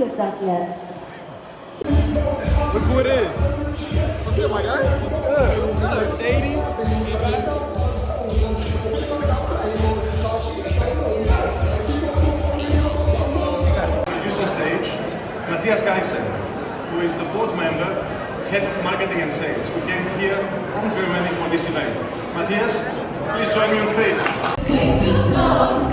yourself yet. Look who it is. What's good, my guy? What's good? Mercedes. Introduce on stage Gyasi, who is the board member, head of marketing and sales. We came here from Germany for this event. Matthias, please join me on stage. Way too slow.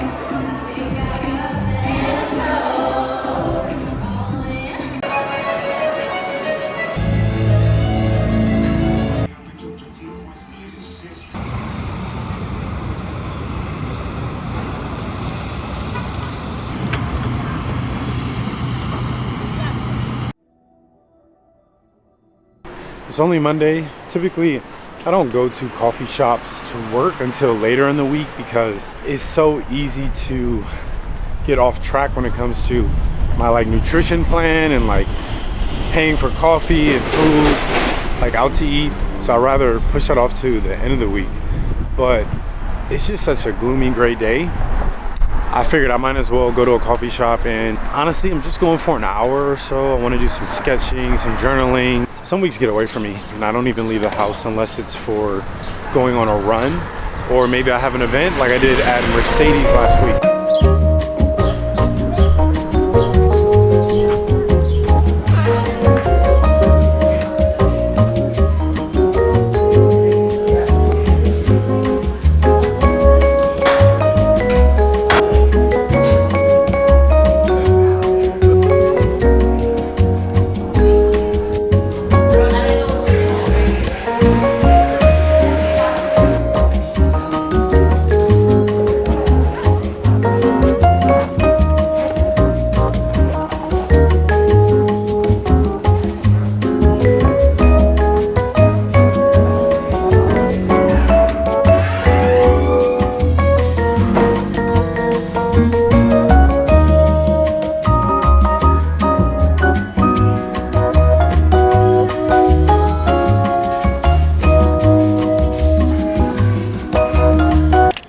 It's only Monday. Typically, I don't go to coffee shops to work until later in the week because it's so easy to get off track when it comes to my like nutrition plan and like paying for coffee and food, like out to eat. So I'd rather push that off to the end of the week. But it's just such a gloomy, gray day. I figured I might as well go to a coffee shop, and honestly, I'm just going for an hour or so. I want to do some sketching, some journaling. Some weeks get away from me, and I don't even leave the house unless it's for going on a run, or maybe I have an event like I did at Mercedes last week.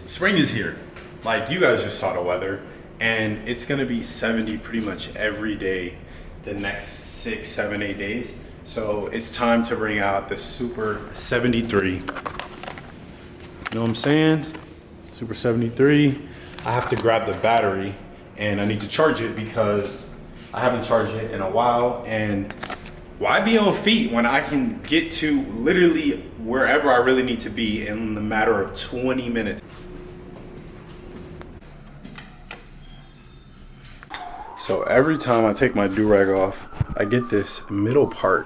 Spring is here. Like, you guys just saw the weather, and it's gonna be 70 pretty much every day the next 6, 7, 8 days. So it's time to bring out the Super 73. You know what I'm saying? Super 73. I have to grab the battery and I need to charge it because I haven't charged it in a while. And why be on feet when I can get to literally wherever I really need to be in the matter of 20 minutes? So every time I take my do-rag off, I get this middle part,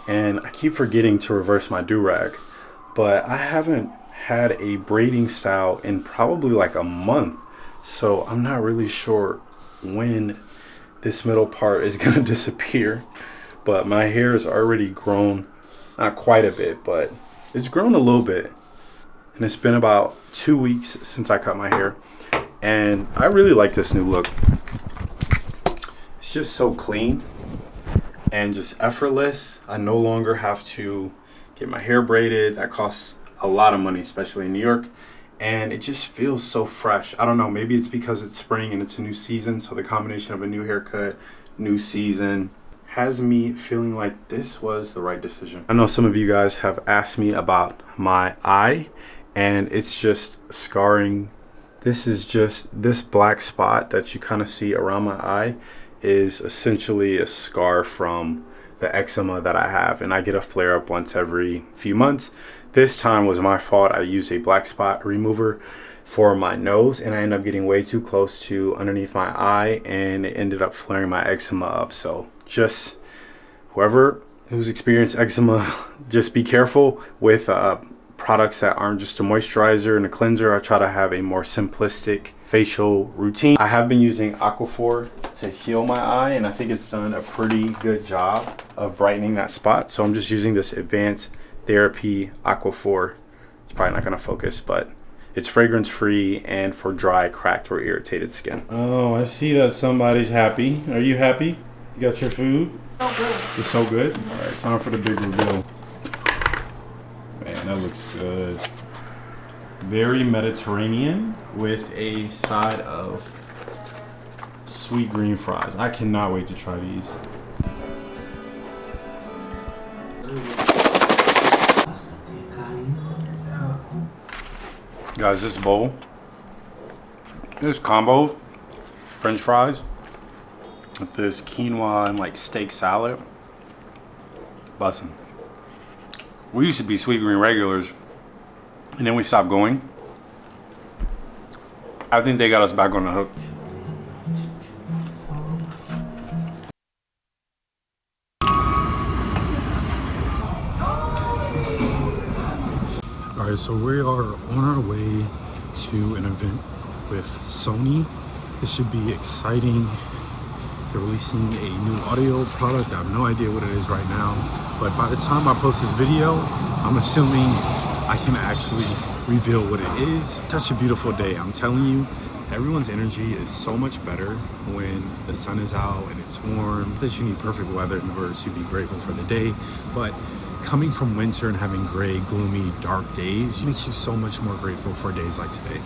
and I keep forgetting to reverse my do-rag. But I haven't had a braiding style in probably like a month, so I'm not really sure when this middle part is gonna disappear. But my hair is already grown, not quite a bit, but it's grown a little bit. And it's been about 2 weeks since I cut my hair, and I really like this new look. It's just so clean and just effortless. I no longer have to get my hair braided. That costs a lot of money, especially in New York. And it just feels so fresh. I don't know, maybe it's because it's spring and it's a new season. So the combination of a new haircut, new season, has me feeling like this was the right decision. I know some of you guys have asked me about my eye, and it's just scarring. This is just, this black spot that you kind of see around my eye is essentially a scar from the eczema that I have, and I get a flare up once every few months. This time was my fault. I used a black spot remover for my nose, and I ended up getting way too close to underneath my eye, and it ended up flaring my eczema up. So just whoever who's experienced eczema, just be careful with products that aren't just a moisturizer and a cleanser. I try to have a more simplistic facial routine. I have been using Aquaphor to heal my eye, and I think it's done a pretty good job of brightening that spot. So I'm just using this Advanced Therapy Aquaphor. It's probably not gonna focus, but it's fragrance free and for dry, cracked, or irritated skin. Oh, I see that somebody's happy. Are you happy? You got your food? So good. It's so good. All right, time for the big reveal. Man, that looks good. Very Mediterranean with a side of sweet green fries. I cannot wait to try these. Guys, this bowl, this combo, French fries with this quinoa and like steak salad, bussin'. We used to be sweet green regulars, and then we stopped going. I think they got us back on the hook. All right, so we are on our way to an event with Sony. This should be exciting. They're releasing a new audio product. I have no idea what it is right now, but by the time I post this video, I'm assuming I can actually reveal what it is. Such a beautiful day, I'm telling you. Everyone's energy is so much better when the sun is out and it's warm. That you need perfect weather in order to be grateful for the day, but coming from winter and having gray, gloomy, dark days makes you so much more grateful for days like today.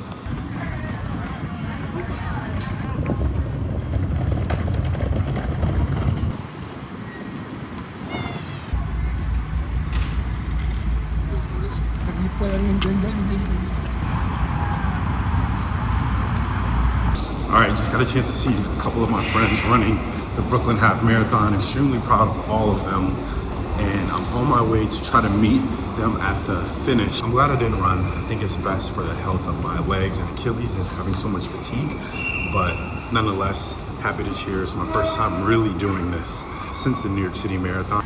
All right, just got a chance to see a couple of my friends running the Brooklyn Half Marathon. Extremely proud of all of them. And I'm on my way to try to meet them at the finish. I'm glad I didn't run. I think it's best for the health of my legs and Achilles and having so much fatigue. But nonetheless, happy to cheer. It's my first time really doing this since the New York City Marathon.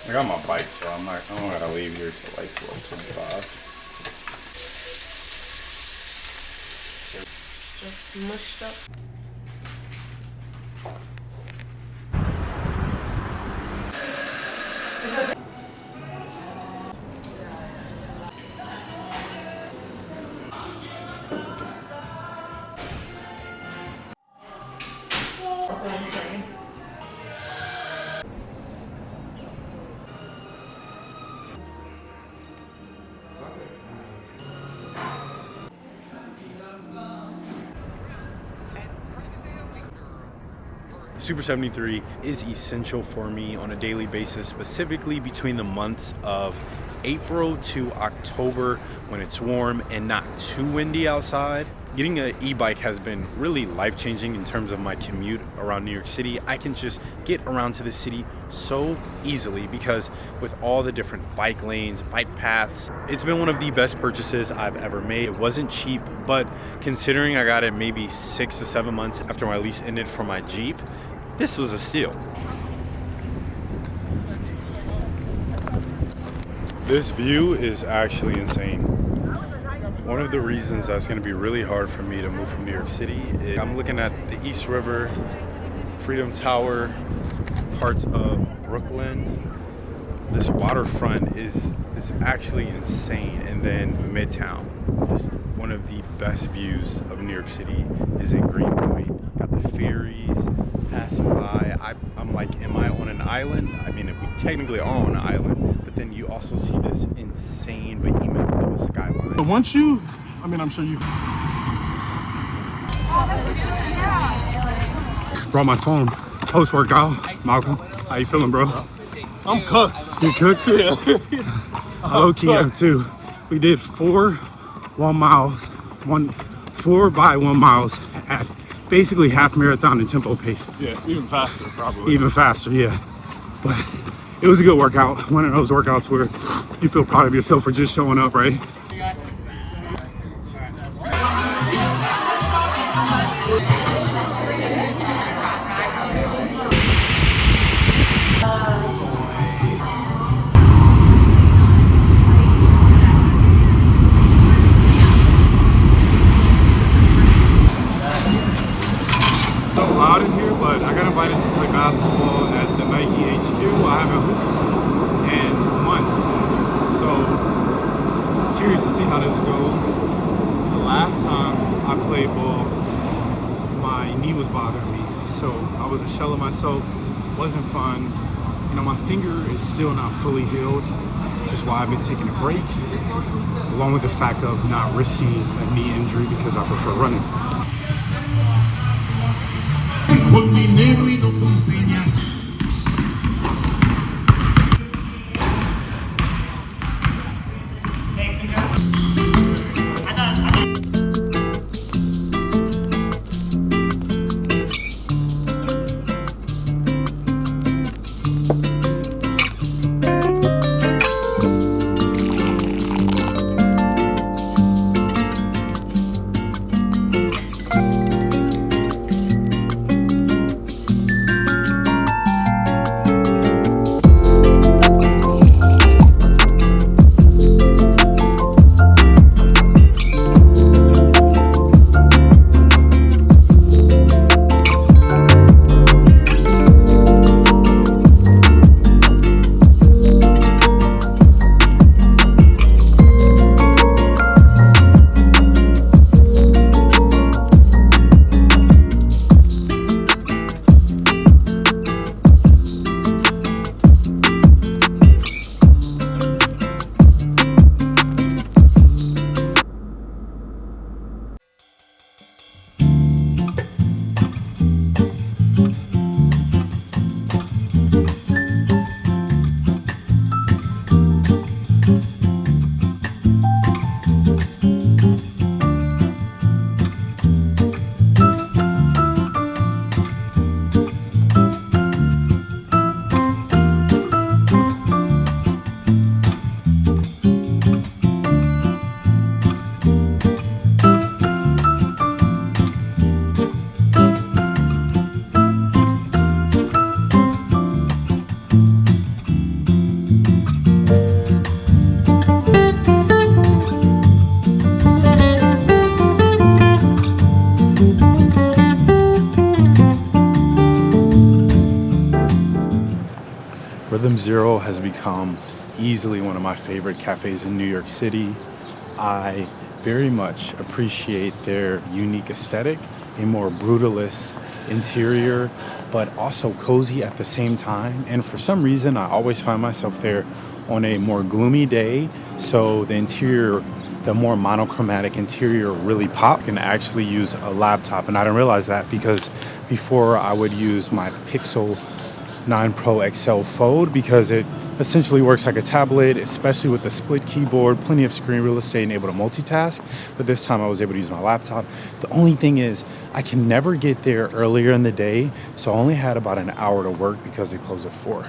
I got my bike, so I don't gotta leave here till like 12:25. Just mushed up. That's what I'm saying. Super 73 is essential for me on a daily basis, specifically between the months of April to October when it's warm and not too windy outside. Getting an e-bike has been really life-changing in terms of my commute around New York City. I can just get around to the city so easily because with all the different bike lanes, bike paths, it's been one of the best purchases I've ever made. It wasn't cheap, but considering I got it maybe 6 to 7 months after my lease ended for my Jeep, this was a steal. This view is actually insane. One of the reasons that's going to be really hard for me to move from New York City is I'm looking at the East River, Freedom Tower, parts of Brooklyn. This waterfront is actually insane. And then Midtown, just one of the best views of New York City is in Greenpoint. Got the ferries passing by. I'm like, am I on an island? I mean, we technically are on an island, but then you also see this insane behemoth of a skyline. But once you, I mean, I'm sure you. Brought my phone. Post-workout. Malcolm, how you feeling, bro? I'm cooked. You cooked? Yeah. Low-key, am too. We did 4 1 miles, 4 by 1 miles at basically half marathon and tempo pace. Yeah, even faster, probably. Even faster, yeah. But it was a good workout. One of those workouts where you feel proud of yourself for just showing up, right? Loud in here, but I got invited to play basketball at the Nike HQ. I haven't hooped in months, so curious to see how this goes. The last time I played ball, my knee was bothering me, so I was a shell of myself. Wasn't fun. You know, my finger is still not fully healed, which is why I've been taking a break, along with the fact of not risking a knee injury because I prefer running. Con dinero y no con señas. Rhythm Zero has become easily one of my favorite cafes in New York City. I very much appreciate their unique aesthetic, a more brutalist interior, but also cozy at the same time. And for some reason, I always find myself there on a more gloomy day. So the interior, the more monochromatic interior really pop. Can actually use a laptop, and I didn't realize that because before I would use my Pixel 9 Pro XL Fold because it essentially works like a tablet, especially with the split keyboard, plenty of screen real estate, and able to multitask. But this time I was able to use my laptop. The only thing is I can never get there earlier in the day, so I only had about an hour to work because they close at 4.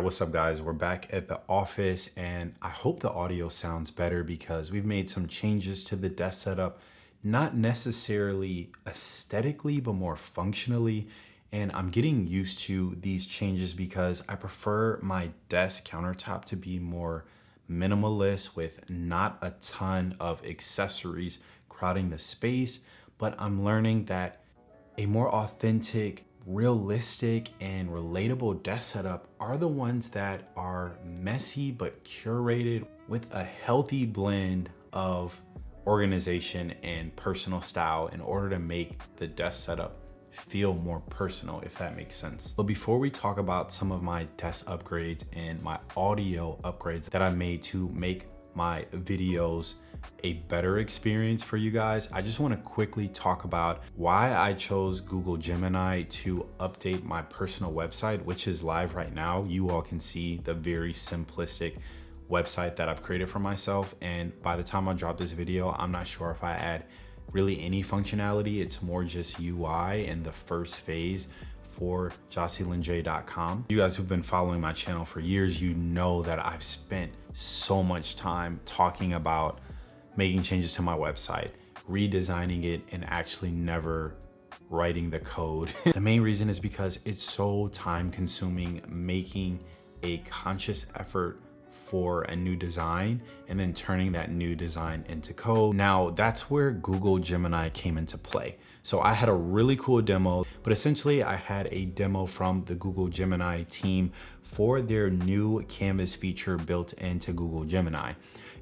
What's up guys, we're back at the office and I hope the audio sounds better because we've made some changes to the desk setup, not necessarily aesthetically but more functionally, and I'm getting used to these changes because I prefer my desk countertop to be more minimalist with not a ton of accessories crowding the space, but I'm learning that a more authentic, realistic and relatable desk setup are the ones that are messy but curated with a healthy blend of organization and personal style in order to make the desk setup feel more personal, if that makes sense. But before we talk about some of my desk upgrades and my audio upgrades that I made to make my videos a better experience for you guys, I just want to quickly talk about why I chose Google Gemini to update my personal website, which is live right now. You all can see the very simplistic website that I've created for myself, and by the time I drop this video, I'm not sure if I add really any functionality. It's more just UI in the first phase for GyasiLinje.com. You guys who've been following my channel for years, you know that I've spent so much time talking about making changes to my website, redesigning it, and actually never writing the code. The main reason is because it's so time consuming making a conscious effort for a new design and then turning that new design into code. Now that's where Google Gemini came into play. So I had a really cool demo, but essentially I had a demo from the Google Gemini team for their new Canvas feature built into Google Gemini.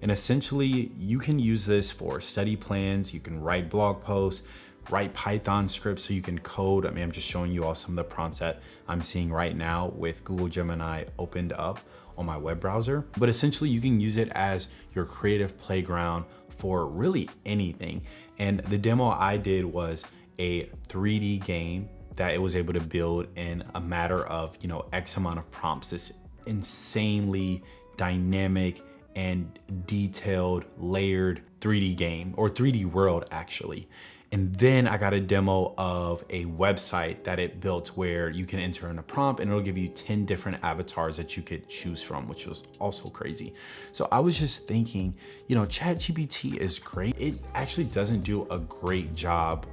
And essentially you can use this for study plans, you can write blog posts, write Python scripts so you can code. I mean, I'm just showing you all some of the prompts that I'm seeing right now with Google Gemini opened up on my web browser. But essentially you can use it as your creative playground for really anything. And the demo I did was a 3D game that it was able to build in a matter of, X amount of prompts. This insanely dynamic and detailed, layered 3D game, or 3D world actually. And then I got a demo of a website that it built where you can enter in a prompt and it'll give you 10 different avatars that you could choose from, which was also crazy. So I was just thinking, ChatGPT is great. It actually doesn't do a great job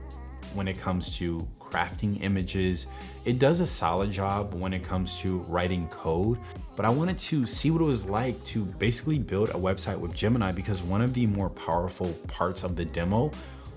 when it comes to crafting images. It does a solid job when it comes to writing code, but I wanted to see what it was like to basically build a website with Gemini, because one of the more powerful parts of the demo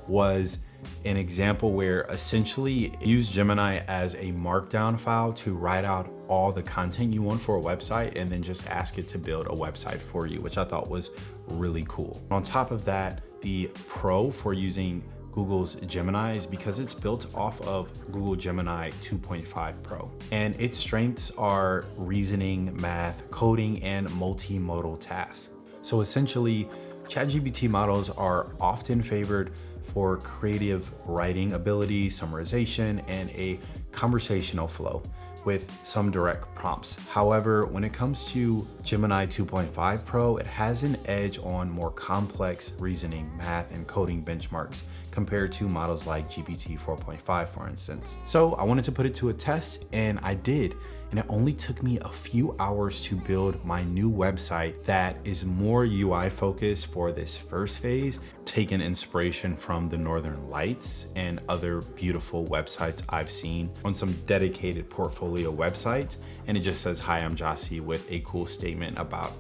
was an example where essentially use Gemini as a markdown file to write out all the content you want for a website and then just ask it to build a website for you, which I thought was really cool. On top of that, the pro for using Google's Gemini is because it's built off of Google Gemini 2.5 Pro. And its strengths are reasoning, math, coding, and multimodal tasks. So essentially, ChatGPT models are often favored for creative writing ability, summarization, and a conversational flow with some direct prompts. However, when it comes to Gemini 2.5 Pro, it has an edge on more complex reasoning, math, and coding benchmarks compared to models like GPT 4.5, for instance. So I wanted to put it to a test, and I did. And it only took me a few hours to build my new website that is more UI focused for this first phase, taking inspiration from the Northern Lights and other beautiful websites I've seen on some dedicated portfolio websites. And it just says, "Hi, I'm Gyasi," with a cool statement about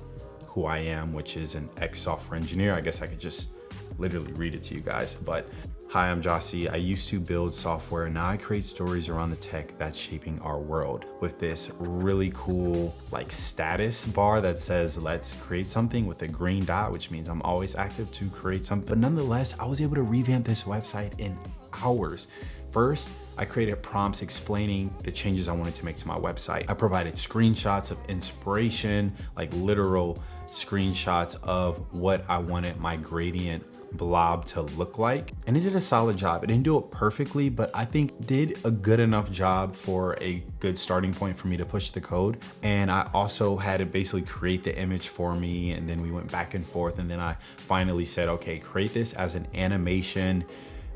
who I am, which is an ex-software engineer. I guess I could just literally read it to you guys, but "Hi, I'm Gyasi. I used to build software, and now I create stories around the tech that's shaping our world," with this really cool like status bar that says, "Let's create something," with a green dot, which means I'm always active to create something. But nonetheless, I was able to revamp this website in hours. First, I created prompts explaining the changes I wanted to make to my website. I provided screenshots of inspiration, like literal screenshots of what I wanted my gradient blob to look like, and it did a solid job. It didn't do it perfectly, but I think did a good enough job for a good starting point for me to push the code. And I also had it basically create the image for me, and then we went back and forth, and then I finally said, okay, create this as an animation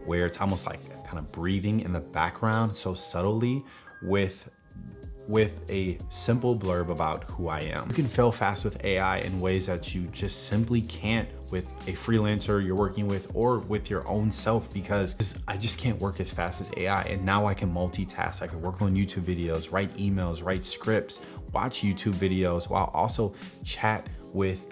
where it's almost like kind of breathing in the background so subtly with a simple blurb about who I am. You can fail fast with AI in ways that you just simply can't with a freelancer you're working with or with your own self, because I just can't work as fast as AI. And now I can multitask. I can work on YouTube videos, write emails, write scripts, watch YouTube videos, while also chat with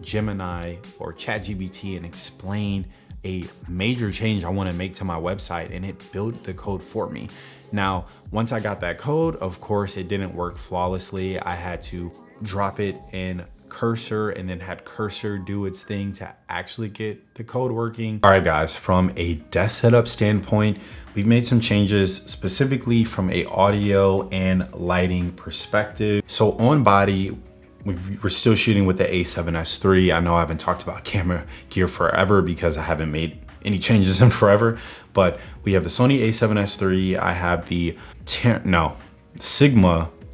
Gemini or ChatGPT and explain a major change I want to make to my website, and it built the code for me. Now, once I got that code, of course, it didn't work flawlessly. I had to drop it in Cursor and then had Cursor do its thing to actually get the code working. All right, guys, from a desk setup standpoint, we've made some changes specifically from a audio and lighting perspective. So on body, we're still shooting with the A7S III. I know I haven't talked about camera gear forever because I haven't made any changes in forever, but we have the Sony A7S III. I have the Sigma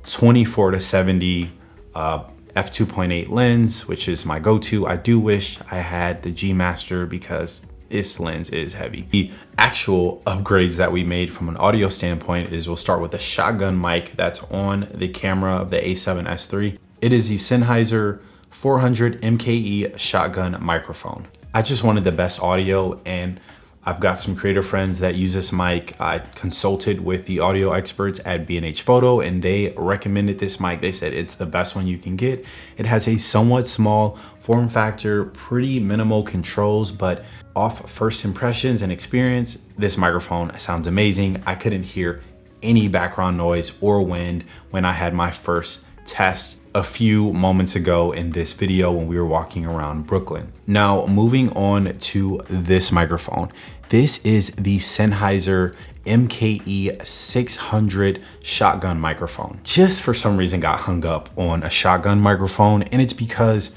24-70 f2.8 lens, which is my go-to. I do wish I had the G Master because this lens is heavy. The actual upgrades that we made from an audio standpoint is we'll start with the shotgun mic that's on the camera of the A7S III. It is the Sennheiser 400 MKE shotgun microphone. I just wanted the best audio, and I've got some creator friends that use this mic. I consulted with the audio experts at B&H Photo, and they recommended this mic. They said it's the best one you can get. It has a somewhat small form factor, pretty minimal controls, but off first impressions and experience, this microphone sounds amazing. I couldn't hear any background noise or wind when I had my first test a few moments ago in this video when we were walking around Brooklyn. Now, moving on to this microphone. This is the Sennheiser MKE 600 shotgun microphone. Just for some reason got hung up on a shotgun microphone, and it's because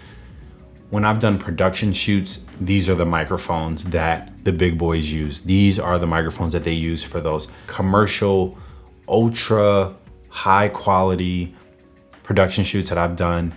when I've done production shoots, these are the microphones that the big boys use. These are the microphones that they use for those commercial, ultra high quality production shoots that I've done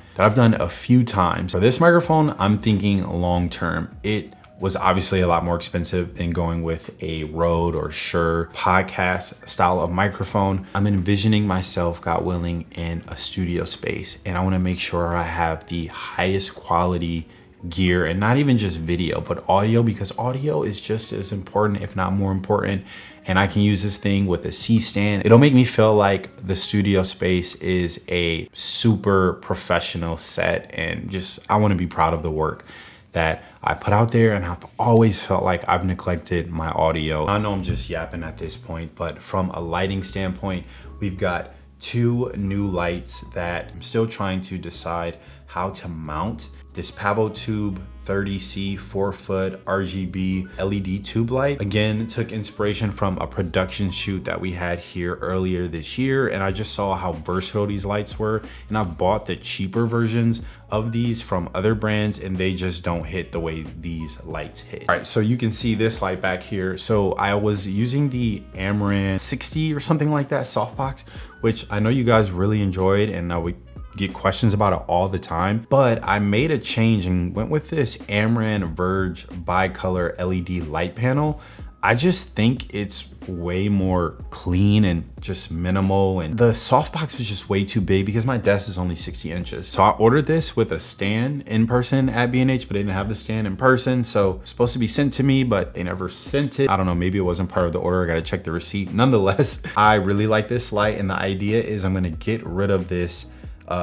a few times. For this microphone, I'm thinking long term. It was obviously a lot more expensive than going with a Rode or Shure podcast style of microphone. I'm envisioning myself, God willing, in a studio space, and I want to make sure I have the highest quality gear, and not even just video, but audio, because audio is just as important, if not more important. And I can use this thing with a C-stand. It'll make me feel like the studio space is a super professional set, and just, I want to be proud of the work that I put out there, and I've always felt like I've neglected my audio. I know I'm just yapping at this point, but from a lighting standpoint, we've got two new lights that I'm still trying to decide how to mount this Pavo Tube 30C 4-foot RGB LED tube light. Again, took inspiration from a production shoot that we had here earlier this year, and I just saw how versatile these lights were, and I bought the cheaper versions of these from other brands, and they just don't hit the way these lights hit. All right, so you can see this light back here. So I was using the Amaran 60 or something like that softbox, which I know you guys really enjoyed, and I would get questions about it all the time, but I made a change and went with this Amaran Verge bicolor LED light panel. I just think it's way more clean and just minimal, and the softbox was just way too big because my desk is only 60 inches. So I ordered this with a stand in person at B&H, but they didn't have the stand in person, so it's supposed to be sent to me, but they never sent it. I don't know, maybe it wasn't part of the order. I gotta check the receipt. Nonetheless, I really like this light, and the idea is I'm gonna get rid of this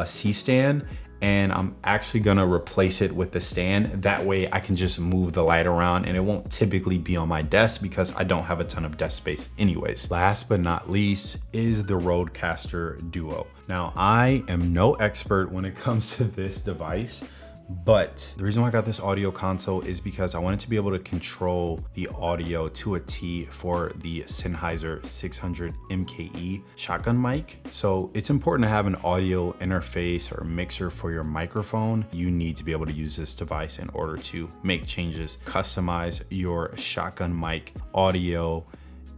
C-stand, and I'm actually gonna replace it with the stand. That way I can just move the light around and it won't typically be on my desk because I don't have a ton of desk space anyways. Last but not least is the Rodecaster Duo. Now, I am no expert when it comes to this device, but the reason why I got this audio console is because I wanted to be able to control the audio to a T for the Sennheiser 600 MKE shotgun mic. So it's important to have an audio interface or mixer for your microphone. You need to be able to use this device in order to make changes, customize your shotgun mic audio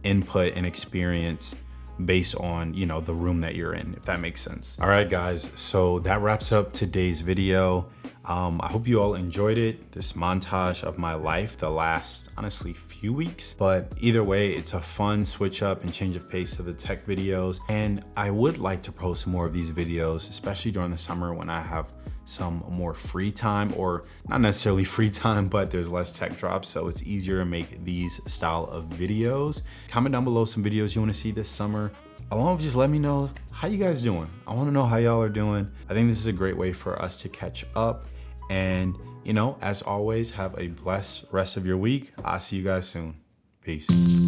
input and experience based on, you know, the room that you're in, if that makes sense. All right, guys, so that wraps up today's video. I hope you all enjoyed it, this montage of my life the last, honestly, few weeks. But either way, it's a fun switch up and change of pace to the tech videos. And I would like to post more of these videos, especially during the summer when I have some more free time, or not necessarily free time, but there's less tech drops, so it's easier to make these style of videos. Comment down below some videos you want to see this summer. Along with just let me know how you guys doing. I want to know how y'all are doing. I think this is a great way for us to catch up. And, you know, as always, have a blessed rest of your week. I'll see you guys soon. Peace.